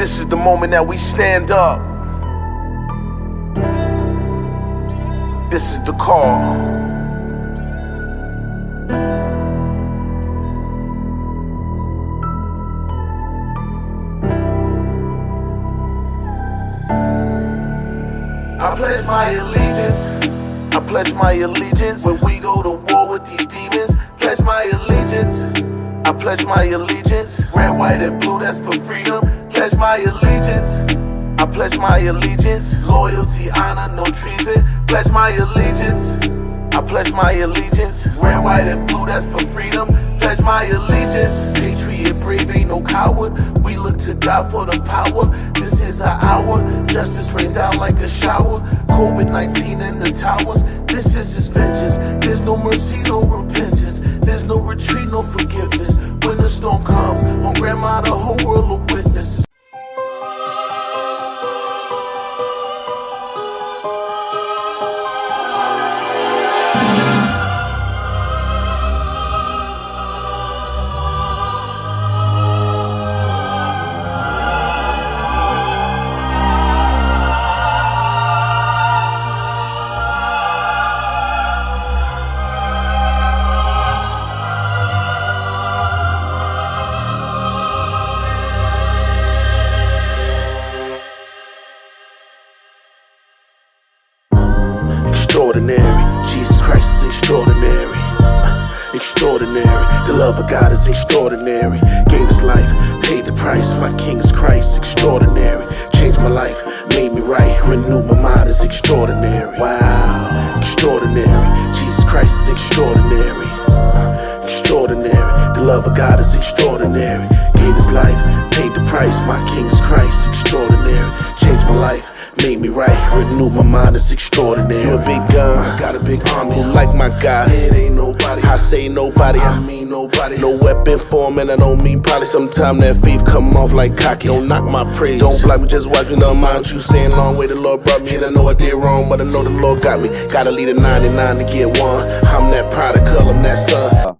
This is the moment that we stand up. This is the call. I pledge my allegiance. I pledge my allegiance. When we go to war with these demons, pledge my allegiance. I pledge my allegiance. Red, white, and blue, that's for freedom. Pledge my allegiance. I pledge my allegiance. Loyalty, honor, no treason. Pledge my allegiance. I pledge my allegiance. Red, white, and blue, that's for freedom. Pledge my allegiance. Patriot, brave, ain't no coward. We look to God for the power. This is our hour. Justice rains down like a shower. COVID-19 in the towers. This is his vengeance. There's no mercy, no repentance. There's no retreat, no forgiveness. When the storm comes, on grandma, the whole world will witness. Extraordinary, Jesus Christ is extraordinary. Extraordinary, the love of God is extraordinary. Gave his life, paid the price, my King is Christ. Extraordinary, changed my life, made me right, renewed my mind is extraordinary. Wow, extraordinary, Jesus Christ is extraordinary. Extraordinary, the love of God is extraordinary. Gave his life, paid the price, my King is Christ. Extraordinary, changed my life, made me right, renewed my mind is extraordinary. You a big gun, got a big army, like my God. It ain't nobody, I say nobody, I mean nobody. No weapon form, and I don't mean probably. Sometime that faith come off like cocky. Don't knock my praise, don't block me, just watch me, don't mind you saying long way the Lord brought me. And I know I did wrong, but I know the Lord got me. Gotta lead a 99 to get one. I'm that prodigal, I'm that son.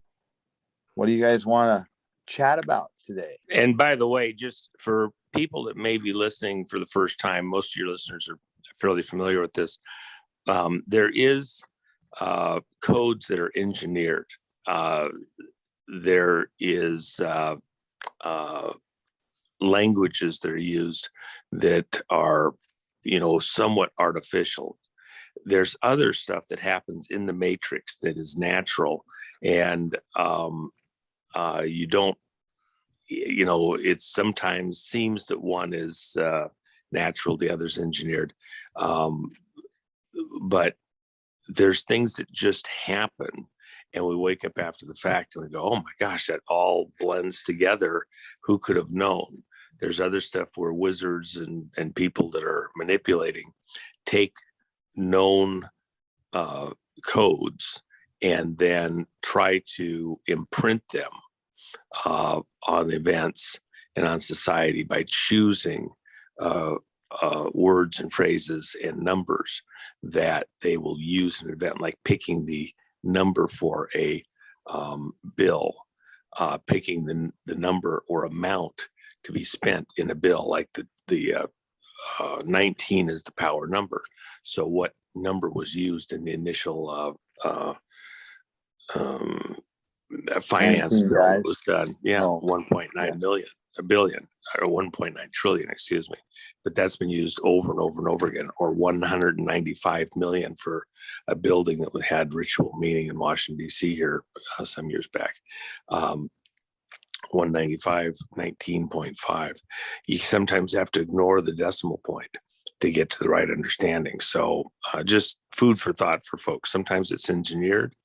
What do you guys want to chat about today? And by the way, just for people that may be listening for the first time, most of your listeners are fairly familiar with this. There is codes that are engineered. There is languages that are used that are, somewhat artificial. There's other stuff that happens in the matrix that is natural, and you don't. It sometimes seems that one is natural, the other's engineered. But there's things that just happen, and we wake up after the fact and we go, oh my gosh, that all blends together. Who could have known? There's other stuff where wizards and people that are manipulating take known codes and then try to imprint them on events and on society by choosing words and phrases and numbers that they will use in an event, like picking the number for a bill, picking the number or amount to be spent in a bill, like the 19 is the power number. So what number was used in the initial finance bill was done? 1.9 million, a billion, or 1.9 trillion, excuse me. But that's been used over and over and over again. Or 195 million for a building that had ritual meaning in Washington, D.C. here some years back. 195, 19.5. You sometimes have to ignore the decimal point to get to the right understanding. So just food for thought for folks. Sometimes it's engineered,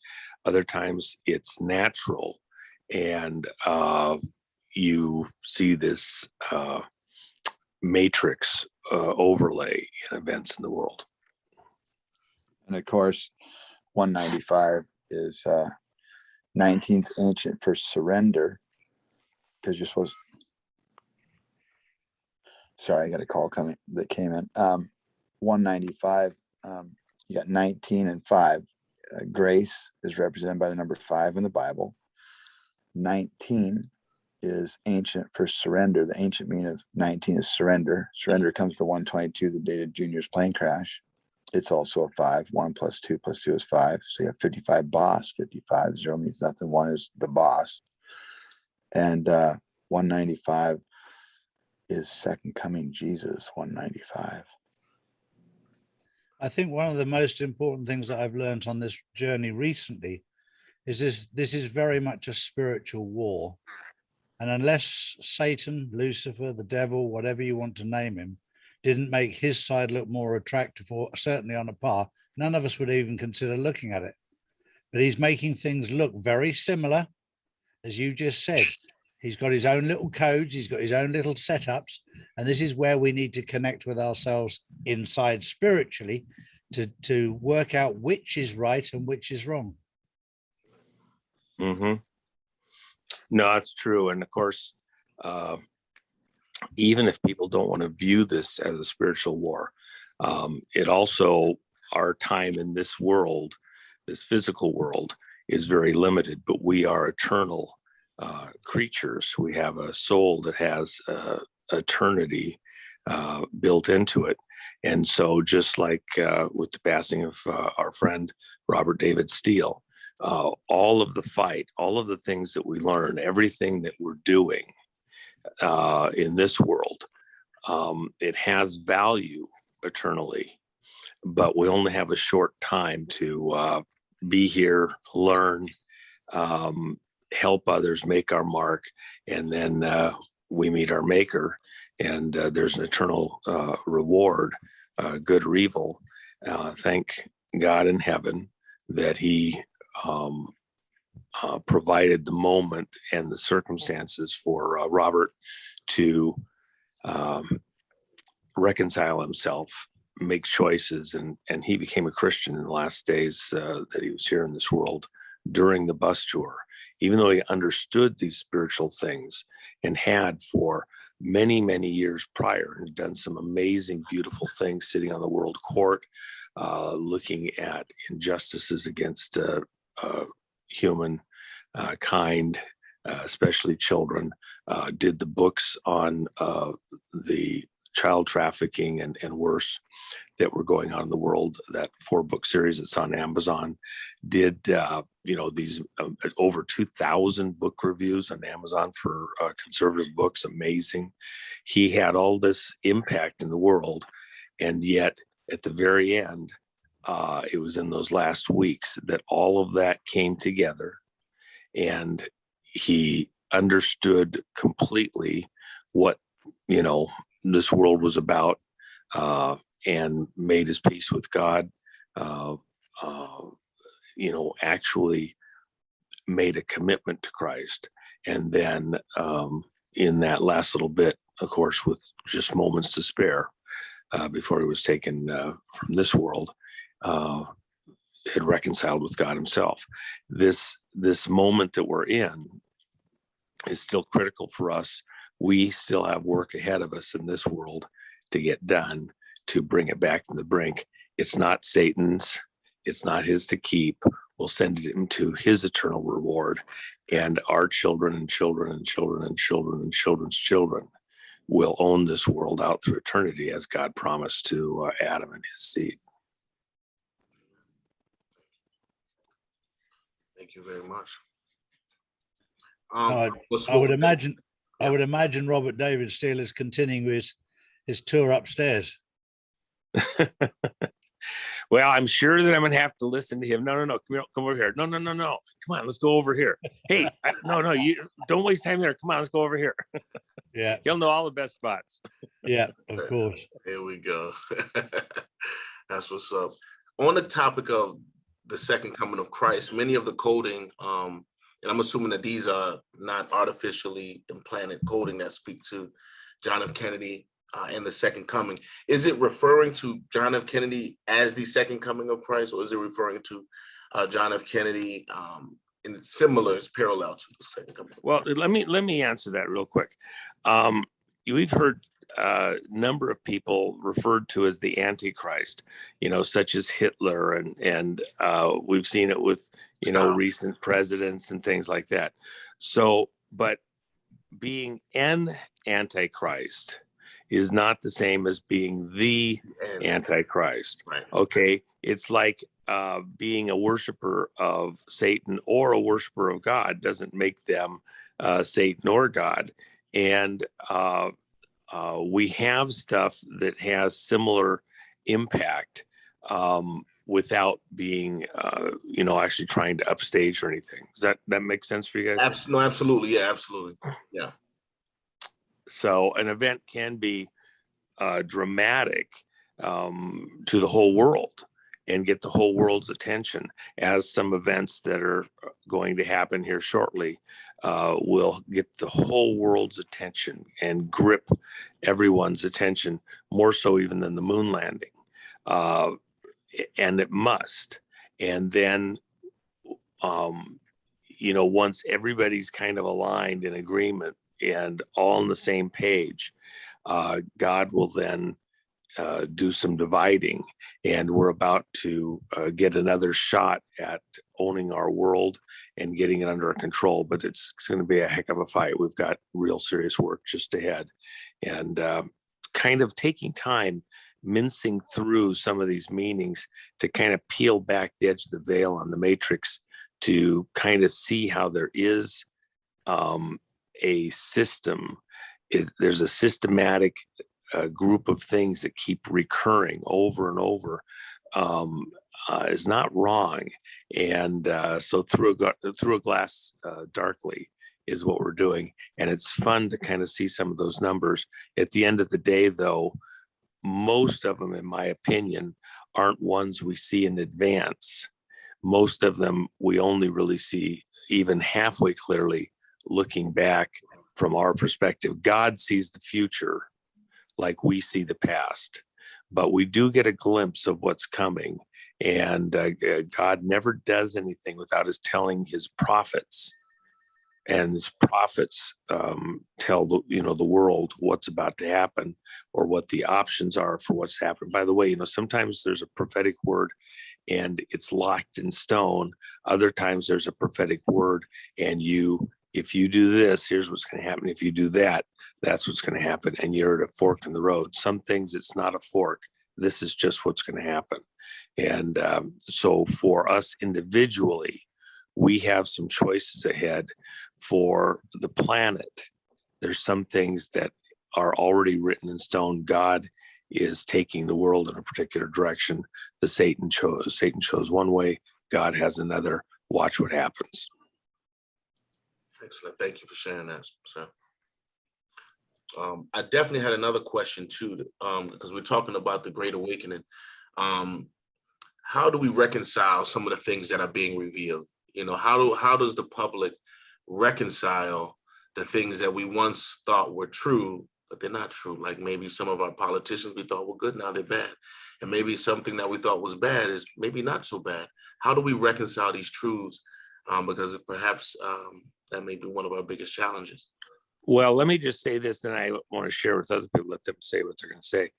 other times it's natural, and you see this matrix overlay in events in the world. And of course, 195 is 19th ancient for surrender, because you're supposed. Sorry, I got a call that came in. 195, you got 19 and 5. Grace is represented by the number 5 in the Bible. 19 is ancient for surrender. The ancient meaning of 19 is surrender. Surrender comes to 122, the date of Junior's plane crash. It's also a 5. 1 + 2 + 2 is 5. So you have 55 boss. 55, 0 means nothing. 1 is the boss. And 195 is second coming Jesus. 195. I think one of the most important things that I've learned on this journey recently is this is very much a spiritual war. And unless Satan, Lucifer, the devil, whatever you want to name him, didn't make his side look more attractive, or certainly on a par, none of us would even consider looking at it. But he's making things look very similar, as you just said. He's got his own little codes, he's got his own little setups, and this is where we need to connect with ourselves inside spiritually to work out which is right and which is wrong. Mm-hmm. No, that's true. And of course, even if people don't want to view this as a spiritual war, it also, our time in this world, this physical world, is very limited, but we are eternal creatures. We have a soul that has eternity built into it. And so just like with the passing of our friend, Robert David Steele, all of the fight, all of the things that we learn, everything that we're doing in this world, it has value eternally, but we only have a short time to be here, learn, help others, make our mark, and then we meet our maker, and there's an eternal reward, good or evil. Thank God in heaven that he provided the moment and the circumstances for Robert to reconcile himself, make choices, and he became a Christian in the last days that he was here in this world during the bus tour. Even though he understood these spiritual things and had for many, many years prior and done some amazing, beautiful things sitting on the world court, looking at injustices against human kind, especially children, did the books on the child trafficking and worse that were going on in the world, that 4-book series that's on Amazon, did these over 2,000 book reviews on Amazon for conservative books. Amazing. He had all this impact in the world, and yet at the very end, it was in those last weeks that all of that came together, and he understood completely what this world was about, and made his peace with God. Actually made a commitment to Christ, and then in that last little bit, of course, with just moments to spare before he was taken from this world, had reconciled with God himself. This moment that we're in is still critical for us. We still have work ahead of us in this world to get done, to bring it back from the brink. It's not Satan's. It's not his to keep. We'll send it into his eternal reward. And our children and children and children and children and children's children will own this world out through eternity, as God promised to Adam and his seed. Thank you very much. I would imagine Robert David Steele is continuing his tour upstairs. Well, I'm sure that I'm going to have to listen to him. No, come over here. No. Come on, let's go over here. Hey, no, you don't waste time there. Come on, let's go over here. Yeah. He'll know all the best spots. Yeah, of course. Here we go. That's what's up. On the topic of the second coming of Christ, many of the coding, and I'm assuming that these are not artificially implanted coding that speak to John F. Kennedy and the second coming. Is it referring to John F. Kennedy as the second coming of Christ, or is it referring to John F. Kennedy in similar, is parallel to the second coming? Well, let me answer that real quick. We've heard a number of people referred to as the Antichrist, such as Hitler, and we've seen it with recent presidents and things like that. So, but being an Antichrist is not the same as being the Antichrist. Right. Okay. It's like being a worshiper of Satan or a worshiper of God doesn't make them Satan or God. And we have stuff that has similar impact without being, actually trying to upstage or anything. Does that make sense for you guys? No, absolutely. Yeah, absolutely. Yeah. So an event can be dramatic to the whole world and get the whole world's attention, as some events that are going to happen here shortly will get the whole world's attention and grip everyone's attention, more so even than the moon landing. And it must. And then, once everybody's kind of aligned in agreement and all on the same page, God will then do some dividing, and we're about to get another shot at owning our world and getting it under our control. But it's going to be a heck of a fight. We've got real serious work just ahead, and kind of taking time, mincing through some of these meanings to kind of peel back the edge of the veil on the matrix to kind of see how there is a system. There's a systematic group of things that keep recurring over and over is not wrong. And so through a glass darkly is what we're doing. And it's fun to kind of see some of those numbers. At the end of the day, though, most of them, in my opinion, aren't ones we see in advance. Most of them we only really see even halfway clearly looking back from our perspective. God sees the future like we see the past, but we do get a glimpse of what's coming. And God never does anything without us telling his prophets, and his prophets tell the world what's about to happen or what the options are for what's happening. By the way, sometimes there's a prophetic word and it's locked in stone. Other times there's a prophetic word and if you do this, here's what's going to happen. If you do that, that's what's going to happen. And you're at a fork in the road. Some things it's not a fork. This is just what's going to happen. And so for us individually, we have some choices ahead for the planet. There's some things that are already written in stone. God is taking the world in a particular direction that Satan chose. Satan chose one way. God has another. Watch what happens. Excellent. Thank you for sharing that, sir. I definitely had another question too, because we're talking about the Great Awakening. How do we reconcile some of the things that are being revealed? How does the public reconcile the things that we once thought were true, but they're not true? Like maybe some of our politicians we thought were good, now they're bad. And maybe something that we thought was bad is maybe not so bad. How do we reconcile these truths? Because perhaps that may be one of our biggest challenges. Well, let me just say this, then I want to share with other people, let them say what they're going to say.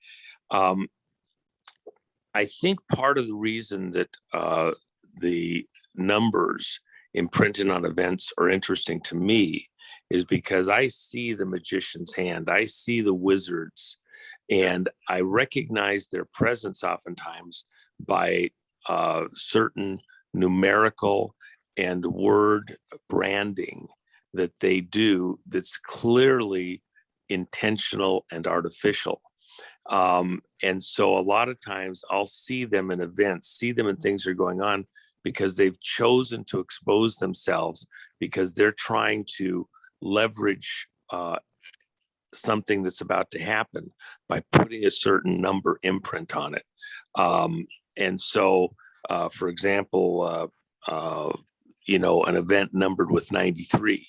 I think part of the reason that the numbers imprinted on events are interesting to me is because I see the magician's hand, I see the wizards, and I recognize their presence oftentimes by certain numerical and word branding that they do that's clearly intentional and artificial. And so a lot of times I'll see them in events, see them in things that are going on because they've chosen to expose themselves because they're trying to leverage something that's about to happen by putting a certain number imprint on it. And so, for example, an event numbered with 93.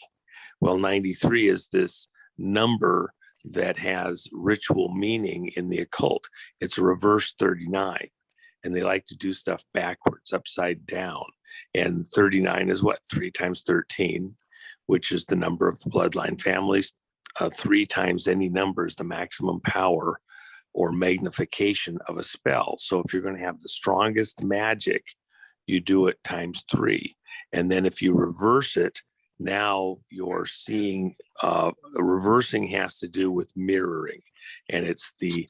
Well, 93 is this number that has ritual meaning in the occult. It's a reverse 39. And they like to do stuff backwards, upside down. And 39 is what? 3 times 13, which is the number of the bloodline families. 3 times any number is the maximum power or magnification of a spell. So if you're going to have the strongest magic, you do it times 3. And then if you reverse it, now you're seeing reversing has to do with mirroring, and it's the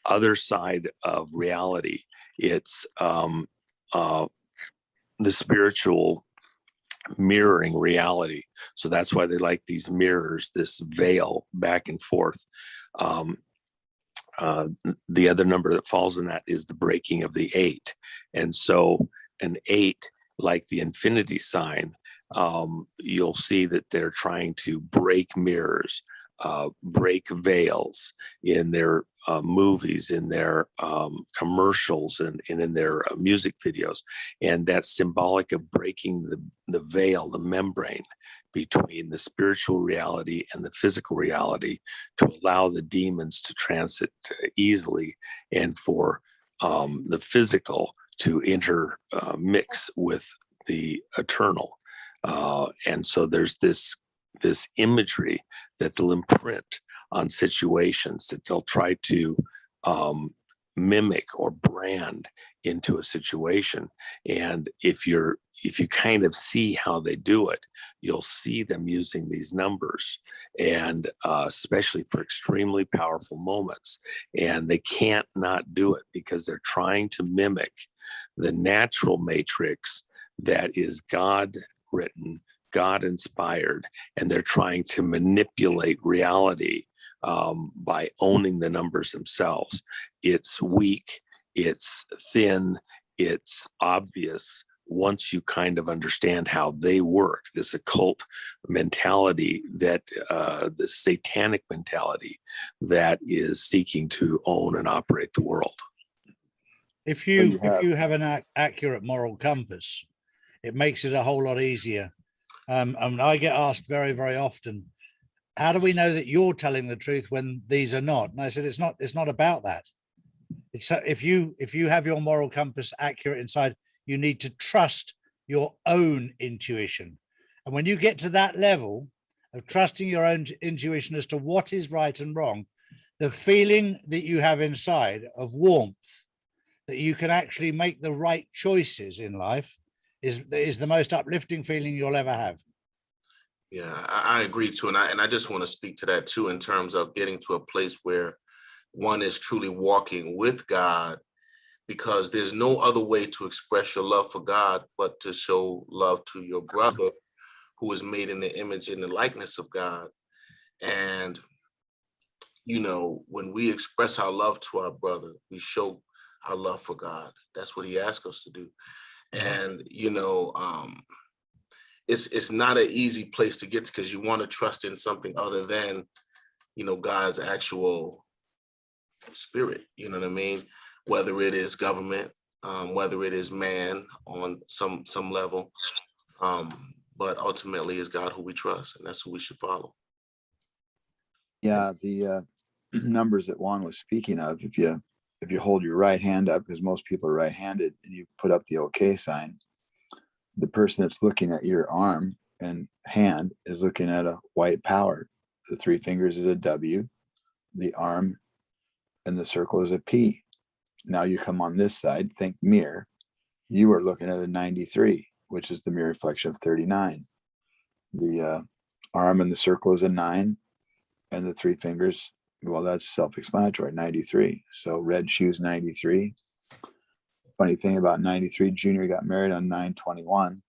other side of reality. It's the spiritual mirroring reality. So that's why they like these mirrors, this veil back and forth. The other number that falls in that is the breaking of the 8. And so an 8, like the infinity sign, you'll see that they're trying to break mirrors, break veils in their movies, in their commercials, and in their music videos. And that's symbolic of breaking the veil, the membrane between the spiritual reality and the physical reality, to allow the demons to transit easily, and for the physical to intermix with the eternal. And so there's this imagery that they'll imprint on situations, that they'll try to mimic or brand into a situation. And if you kind of see how they do it, you'll see them using these numbers, and especially for extremely powerful moments. And they can't not do it, because they're trying to mimic the natural matrix that is God written, God inspired, and they're trying to manipulate reality by owning the numbers themselves. It's weak, it's thin, it's obvious once you kind of understand how they work, this occult mentality, that the satanic mentality that is seeking to own and operate the world. If you have an accurate moral compass, it makes it a whole lot easier. And I get asked very, very often, how do we know that you're telling the truth when these are not? And I said, it's not about that. It's if you have your moral compass accurate inside, you need to trust your own intuition. And when you get to that level of trusting your own intuition as to what is right and wrong, the feeling that you have inside of warmth, that you can actually make the right choices in life, is the most uplifting feeling you'll ever have. Yeah, I agree too. And I just want to speak to that too, in terms of getting to a place where one is truly walking with God, because there's no other way to express your love for God but to show love to your brother who is made in the image and the likeness of God. And, you know, when we express our love to our brother, we show our love for God. That's what he asked us to do. And, you know, it's not an easy place to get to, because you want to trust in something other than, you know, God's actual spirit, you know what I mean? Whether it is government, whether it is man on some level, but ultimately is God who we trust, and that's who we should follow. Yeah, the numbers that Juan was speaking of, if you hold your right hand up, because most people are right-handed, and you put up the OK sign, the person that's looking at your arm and hand is looking at a white power. The 3 fingers is a W, the arm and the circle is a P. Now you come on this side, think mirror, you are looking at a 93, which is the mirror reflection of 39. The arm and the circle is a 9, and the 3 fingers, well, that's self-explanatory, 93. So red shoes, 93. Funny thing about 93, Junior got married on 9/21,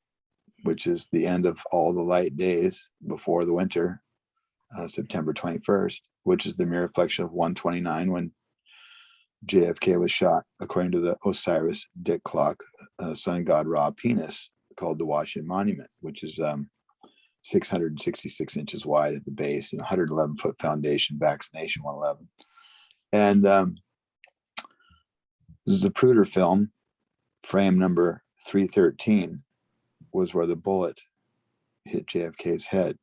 which is the end of all the light days before the winter, September 21st, which is the mirror reflection of 129, when JFK was shot, according to the Osiris Dick clock, sun god Ra penis, called the Washington Monument, which is 666 inches wide at the base and 111-foot foundation, vaccination 111. And this is the Zapruder film, frame number 313, was where the bullet hit JFK's head.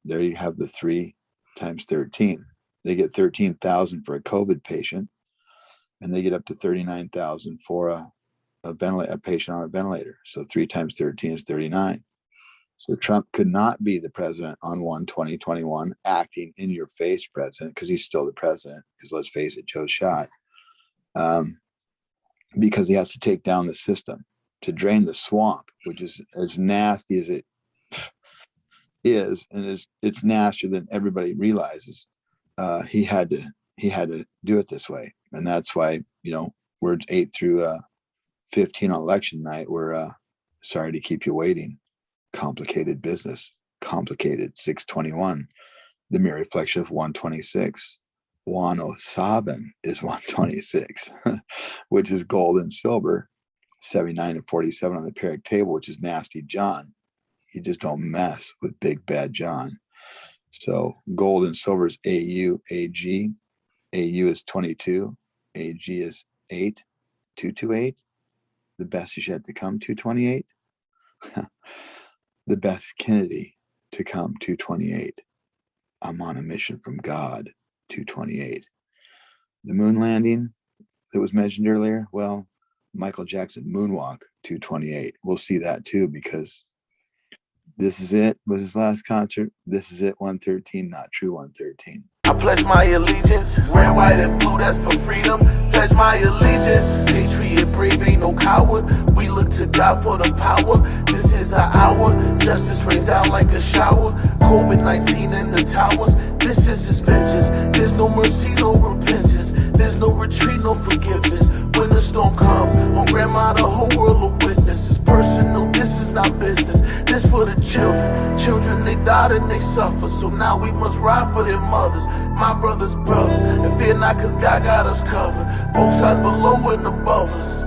There you have the 3 times 13. They get 13,000 for a COVID patient, and they get up to 39,000 for a patient on a ventilator. So 3 times 13 is 39. So Trump could not be the president on 1/20/21, acting in your face president, because he's still the president, because let's face it, Joe's shot. Because he has to take down the system to drain the swamp, which is as nasty as it. is, and it's nastier than everybody realizes. He had to do it this way, and that's why, you know, we're 8 through 15 on election night. We're sorry to keep you waiting. Complicated business, complicated. 621, the mere reflection of 126. Juan Savin is 126, which is gold and silver. 79 and 47 on the periodic table, which is nasty Jaun. You just don't mess with big bad Jaun. So gold and silver is AU, AG. AU is 22. AG is 8. 228. The best is yet to come, 228. The best Kennedy to come, 228. I'm on a mission from God, 228. The moon landing that was mentioned earlier, well, Michael Jackson moonwalk, 228. We'll see that too, because This Is It was his last concert. This Is It 113, not true 113. I pledge my allegiance, red, white, and blue, that's for freedom. Pledge my allegiance, patriot, brave, ain't no coward. We look to God for the power. This is our hour. Justice rains down like a shower. COVID-19 in the towers. This is his vengeance. There's no mercy, no repentance. There's no retreat, no forgiveness. When the storm comes, on grandma, the whole world will witness. It's personal, this is not business. This for the children. Children, they died and they suffer. So now we must ride for their mothers. My brothers, and fear not, cause God got us covered. Both sides below and above us.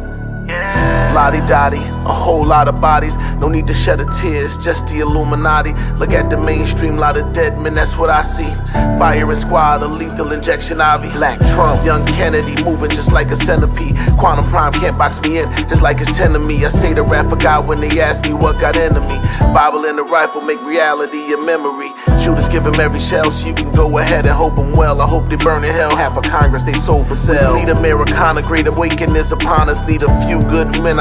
Lottie-dottie, a whole lot of bodies. No need to shed a tear, it's just the Illuminati. Look at the mainstream, lot of dead men, that's what I see. Fire and squad, a lethal injection, Ivy. Black Trump, young Kennedy, moving just like a centipede. Quantum Prime can't box me in, it's like it's 10 to me. I say the rap for God when they ask me what got into me. Bible and the rifle make reality a memory. Shooters give him every shell, so you can go ahead and hope him well. I hope they burn in hell, half of Congress they sold for sale. Need Americana, great awakening is upon us. Need a few good men.